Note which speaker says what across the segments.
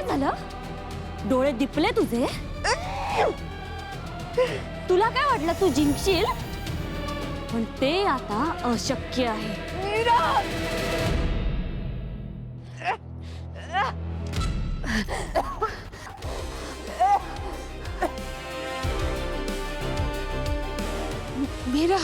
Speaker 1: झालं? डोळे दिपले तुझे? तुला काय वाटलं तू जिंकशील? पण ते आता अशक्य आहे.
Speaker 2: मीरा,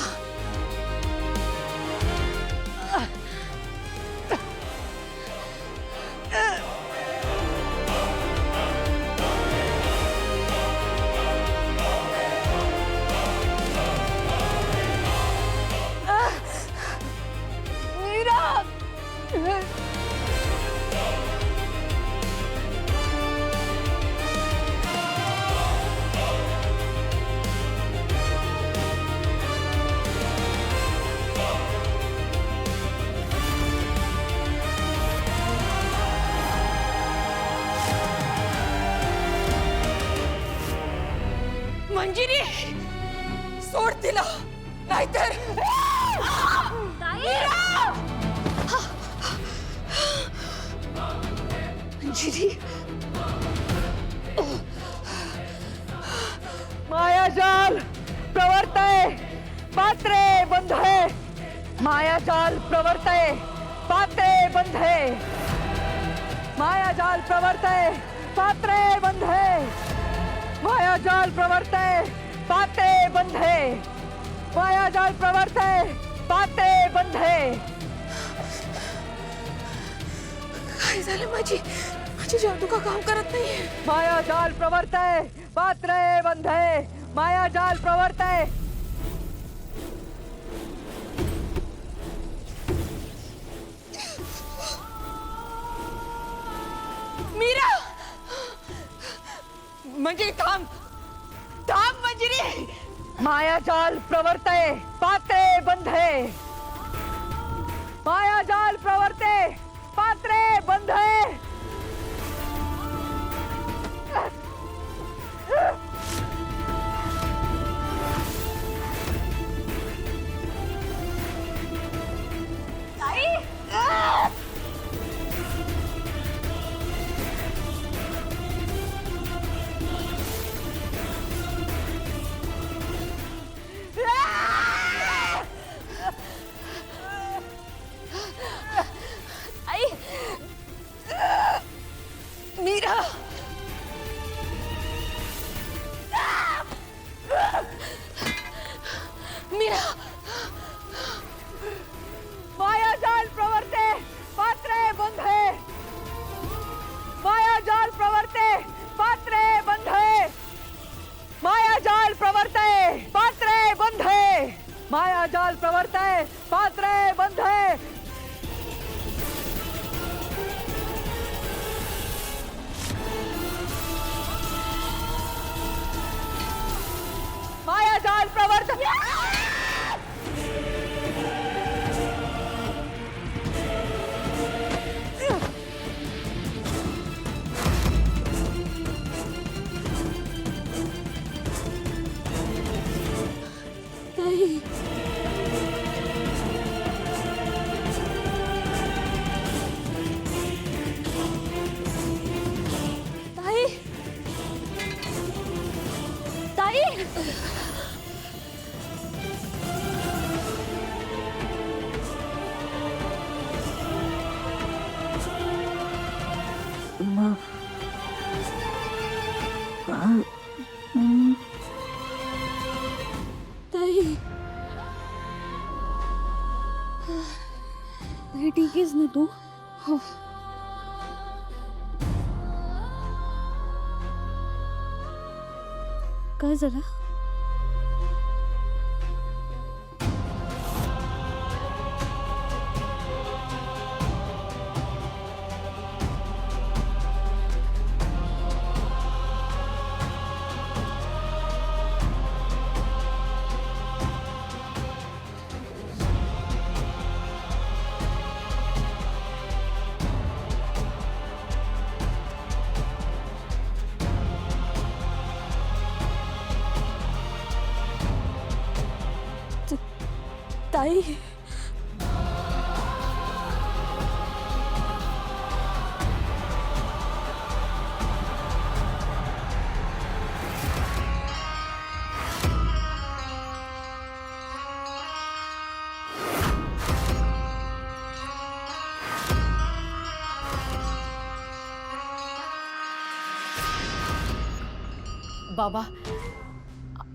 Speaker 2: मंजिरी, सोड तिला, नाहीतर मंजिरी.
Speaker 3: मायाजाल प्रवर्तय, पात्रे बंध है. मायाजाल प्रवर्तय, पात्रे बंध है. मायाजाल प्रवर्तय, पात्रे बंध है. मायाजाल प्रवर्तय, पात्रे बंध है. मायाजाल प्रवर्तय, पात्रे बंध है.
Speaker 2: काय झालं? माझी जादू का काम करत नाहीये.
Speaker 3: मायाजाल प्रवर्तय, पात्रे बंध है. मायाजाल प्रवर्तय.
Speaker 2: मीरा, मंजिरी थांब, थांब मंजिरी.
Speaker 3: मायाजाल प्रवर्तय, पात्रे बंध है. मायाजाल प्रवर्तय, पात्रे बंध है.
Speaker 2: मीरा, मीरा.
Speaker 3: मायाजाल प्रवर्तय, पात्रे बंध है. मायाजाल प्रवर्तय, पात्रे बंध है. मायाजाल प्रवर्तय, पात्रे बंध है. मायाजाल प्रवर्तय, पात्रे बंध है. मायाजाल प्रवर्तय.
Speaker 1: ठीक आहेस ना तू?
Speaker 2: हो.
Speaker 1: काय झालं?
Speaker 2: ताई,
Speaker 4: बाबा,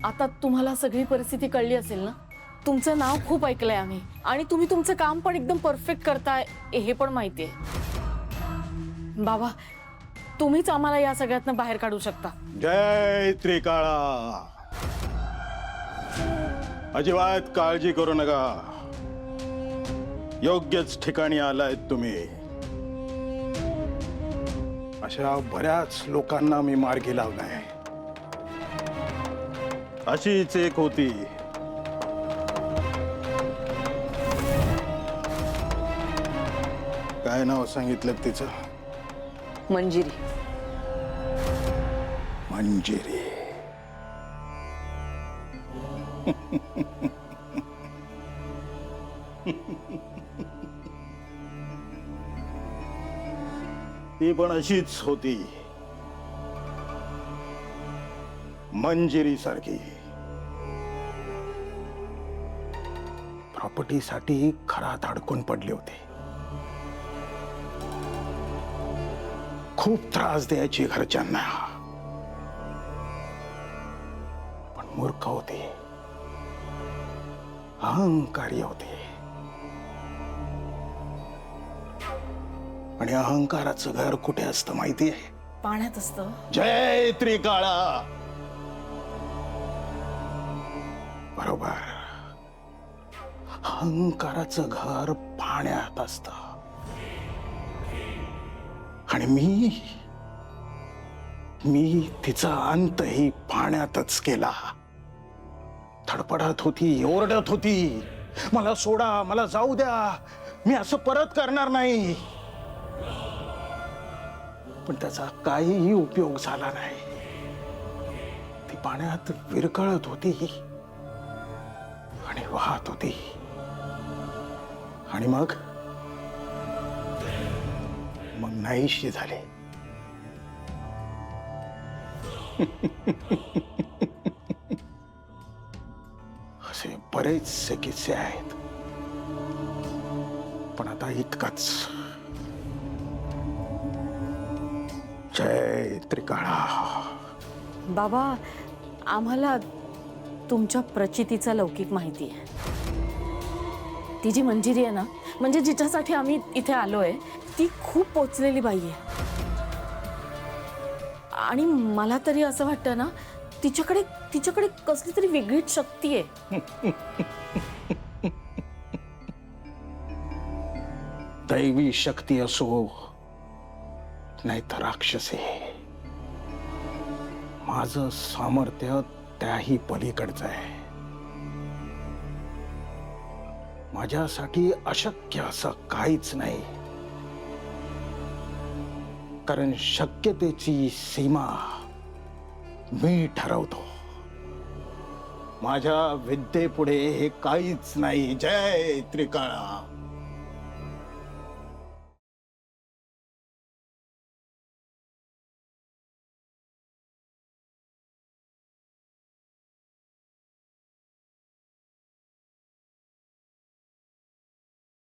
Speaker 4: आता तुम्हाला सगळी परिस्थिती कळली असेल ना? तुमचं नाव खूप ऐकलंय आम्ही आणि तुम्ही तुमचं काम पण एकदम परफेक्ट करताय हे पण माहिती आहे. बाबा, तुम्हीच आम्हाला या सगळ्यातनं बाहेर काढू शकता.
Speaker 5: जय त्रिकाळा. अजिबात काळजी करू नका, योग्यच ठिकाणी आलायत तुम्ही. अशा बऱ्याच लोकांना मी मार्गी लावलाय. अशीच एक होती. काय नाव सांगितलं तिचं?
Speaker 3: मंजिरी.
Speaker 5: मंजिरी. ती पण अशीच होती, मंजिरी सारखी. प्रॉपर्टीसाठी घरात अडकून पडले होते. खूप त्रास द्यायची घरच्यांना, पण मूर्ख होते, अहंकारी होते. आणि अहंकाराचं घर कुठे असतं माहिती आहे?
Speaker 4: पाण्यात असतं.
Speaker 5: जय त्रिकाळा. बरोबर, अहंकाराचं घर पाण्यात असतं. आणि मी तिचा अंतही पाण्यातच केला. धडपडत होती, ओरडत होती, मला सोडा, मला जाऊ द्या, मी असं परत करणार नाही. पण त्याचा काहीही उपयोग झाला नाही. ती पाण्यात विरघळत होती आणि वाहत होती. आणि मग नाहीशी झाले. असे बरेचसे किस्से आहेत, पण आता इतकंच. जय त्रिकाळा.
Speaker 4: बाबा, आम्हाला तुमच्या प्रचितीचा लौकिक माहिती आहे. ती जी मंजिरी आहे ना, म्हणजे जिच्यासाठी आम्ही इथे आलोय, ती खूप पोचलेली बाई आहे. आणि मला तरी असं वाटतं ना, तिच्याकडे कसली तरी वेगळीच शक्ती आहे.
Speaker 5: दैवी शक्ती असो नाही तर राक्षसी, माझं सामर्थ्य त्याही पलीकडचं आहे. माझ्यासाठी अशक्य असं काहीच नाही, कारण शक्यतेची सीमा मी ठरवतो. माझ्या विद्येपुढे हे काहीच नाही. जय त्रिकाळा.